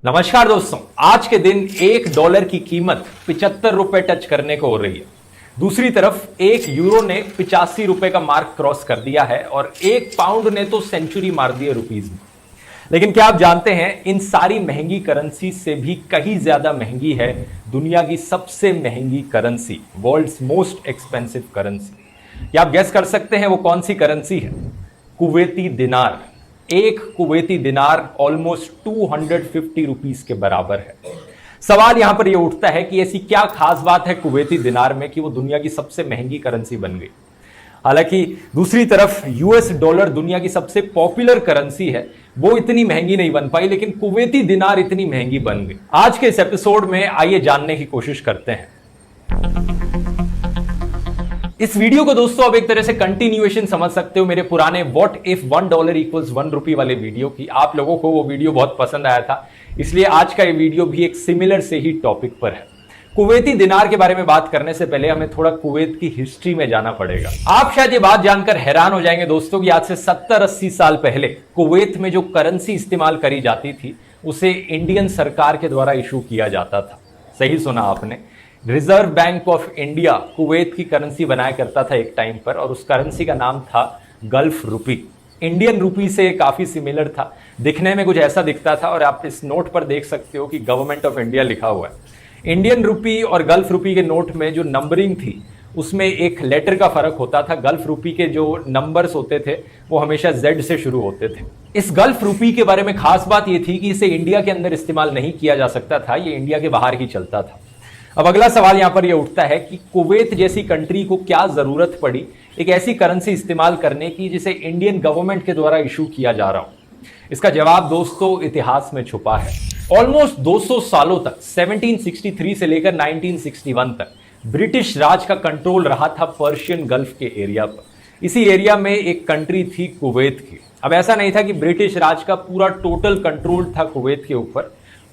नमस्कार दोस्तों, आज के दिन $1 की कीमत 75 रुपए टच करने को हो रही है। दूसरी तरफ €1 ने 85 रुपए का मार्क क्रॉस कर दिया है और £1 ने तो सेंचुरी मार दी है रुपीज में। लेकिन क्या आप जानते हैं, इन सारी महंगी करेंसी से भी कहीं ज्यादा महंगी है दुनिया की सबसे महंगी currency, world's most expensive currency. क्या आप गेस कर सकते हैं वो कौन सी करेंसी है? कुवैती दिनार। एक कुवैती दिनार ऑलमोस्ट 250 रुपीस के बराबर है। सवाल यहां पर यह उठता है कि ऐसी क्या खास बात है कुवैती दिनार में कि वो दुनिया की सबसे महंगी करेंसी बन गई। हालांकि दूसरी तरफ यूएस डॉलर दुनिया की सबसे पॉपुलर करेंसी है, वो इतनी महंगी नहीं बन पाई, लेकिन कुवैती दिनार इतनी महंगी बन गई। आज के इस एपिसोड में आइए जानने की कोशिश करते हैं। इस वीडियो को दोस्तों अब एक तरह से कंटिन्यूएशन समझ सकते हो मेरे पुराने व्हाट इफ $1 इक्वल्स ₹1 वाले वीडियो की। आप लोगों को वो वीडियो बहुत पसंद आया था, इसलिए आज का ये वीडियो भी एक सिमिलर से ही टॉपिक पर है। कुवैती दिनार के बारे में बात करने से पहले हमें थोड़ा कुवैत की हिस्ट्री में जाना पड़ेगा। आप शायद ये बात जानकर हैरान हो जाएंगे दोस्तों कि आज से 70-80 साल पहले कुवैत में जो करेंसी इस्तेमाल करी जाती थी उसे इंडियन सरकार के द्वारा इशू किया जाता था। सही सुना आपने, reserve bank of India Kuwait की करेंसी बनाया करता था एक टाइम पर, और उस करेंसी का नाम था गल्फ रुपी। इंडियन रुपी से काफी सिमिलर था, दिखने में कुछ ऐसा दिखता था, और आप इस नोट पर देख सकते हो कि गवर्नमेंट ऑफ इंडिया लिखा हुआ है। इंडियन रुपी और गल्फ रुपी के नोट में जो नंबरिंग थी उसमें एक लेटर का फर्क होता था। गल्फ रुपी के जो नंबर्स होते थे वो हमेशा Z से शुरू होते थे। इस गल्फ रुपी के बारे में खास बात यह थी कि इसे इंडिया के अंदर इस्तेमाल नहीं किया जा सकता था, ये इंडिया के बाहर ही चलता था। अब अगला सवाल यहां पर यह उठता है कि कुवैत जैसी कंट्री को क्या जरूरत पड़ी एक ऐसी करेंसी इस्तेमाल करने की जिसे इंडियन गवर्नमेंट के द्वारा इशू किया जा रहा हो। इसका जवाब दोस्तों इतिहास में छुपा है। ऑलमोस्ट 200 सालों तक 1763 से लेकर 1961 तक ब्रिटिश राज का कंट्रोल रहा था पर्शियन गल्फ के एरिया पर। इसी एरिया में एक कंट्री थी कुवैत की। अब ऐसा नहीं था कि ब्रिटिश राज का पूरा टोटल कंट्रोल था कुवैत के ऊपर,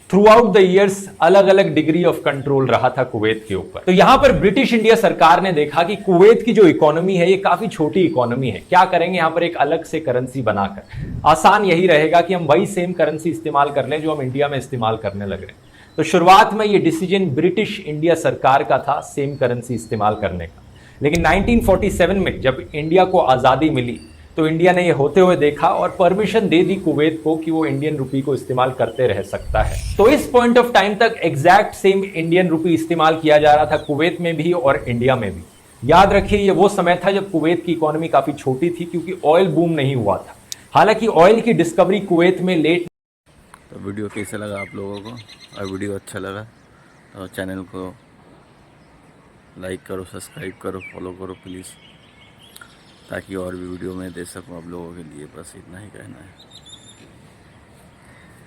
थ्रू आउट द ईयर्स अलग अलग डिग्री ऑफ कंट्रोल रहा था कुवैत के ऊपर। तो यहां पर ब्रिटिश इंडिया सरकार ने देखा कि कुवैत की जो इकोनॉमी है ये काफी छोटी इकोनॉमी है, क्या करेंगे यहां पर एक अलग से करेंसी बनाकर। आसान यही रहेगा कि हम वही सेम करेंसी इस्तेमाल कर लें जो हम इंडिया में इस्तेमाल करने लग रहे हैं। तो शुरुआत में ये डिसीजन ब्रिटिश इंडिया सरकार का था सेम करेंसी इस्तेमाल करने का। लेकिन 1947 में जब इंडिया को आजादी मिली तो इंडिया ने ये होते हुए देखा और परमिशन दे दी कुवैत को कि वो इंडियन रुपी को इस्तेमाल करते रह सकता है। तो इस पॉइंट ऑफ टाइम तक एग्जैक्ट सेम इंडियन रुपी इस्तेमाल किया जा रहा था कुवैत में भी और इंडिया में भी। याद रखिए ये वो समय था जब कुवैत की इकोनॉमी काफी छोटी थी, क्योंकि ऑयल बूम नहीं हुआ था। हालांकि ऑयल की डिस्कवरी कुवैत में लेट। तो वीडियो कैसा लगा आप लोगों को? और वीडियो अच्छा लगा तो चैनल को लाइक करो, सब्सक्राइब करो, फॉलो करो प्लीज़, ताकि और भी वीडियो मैं दे सकूं आप लोगों के लिए। बस इतना ही कहना है।